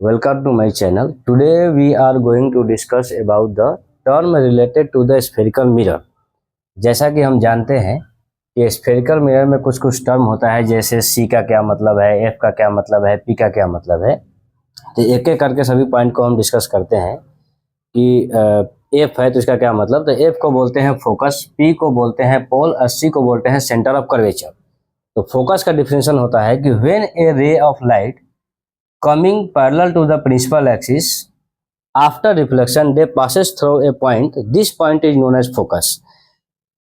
Welcome to my channel. Today we are going to discuss about the term related to the spherical mirror. जैसा कि हम जानते हैं कि स्फेरिकल मिरर में कुछ कुछ टर्म होता है, जैसे C का क्या मतलब है, F का क्या मतलब है, P का क्या मतलब है। तो एक एक करके सभी पॉइंट को हम डिस्कस करते हैं कि F है तो इसका क्या मतलब। तो F को बोलते हैं फोकस, P को बोलते हैं पोल और C को बोलते हैं सेंटर ऑफ कर्वेचर। तो फोकस का डिफिनेशन होता है कि when A ray of light coming parallel to the principal axis after reflection they passes through a point. This point is known as focus.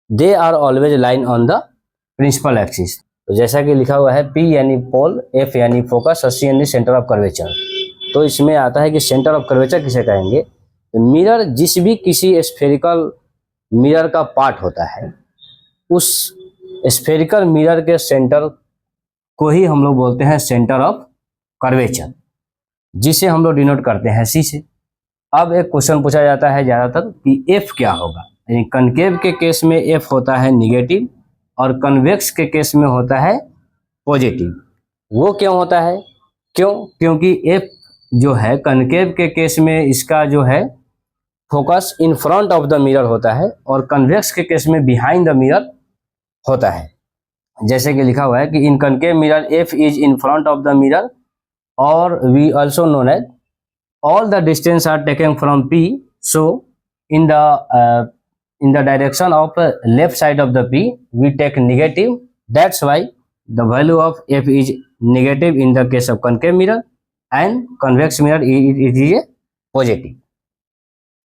They are always line on the principal axis. तो जैसा कि लिखा हुआ है P यानी पोल, F यानी focus और C यानी सेंटर ऑफ कर्वेचर। तो इसमें आता है कि सेंटर ऑफ कर्वेचर किसे कहेंगे। मिरर जिस भी किसी स्फेरिकल मिरर का पार्ट होता है, उस स्फेरिकल मिरर के सेंटर को ही हम लोग बोलते हैं सेंटर ऑफ कर्वेचर, जिसे हम लोग डिनोट करते हैं C से। अब एक क्वेश्चन पूछा जाता है ज़्यादातर कि F क्या होगा। यानी कनकेव के केस में F होता है निगेटिव और कन्वेक्स के केस में होता है पॉजिटिव। वो क्यों होता है? क्योंकि F जो है कनकेव के केस में इसका जो है focus in front of the mirror होता है और कन्वेक्स के केस में बिहाइंड द मिरर होता है। जैसे कि लिखा हुआ है कि in concave mirror F is in front of the mirror, or we also known as all the distance are taken from P, so in the direction of left side of the P we take negative. That's why the value of F is negative in the case of concave mirror and convex mirror it is a positive.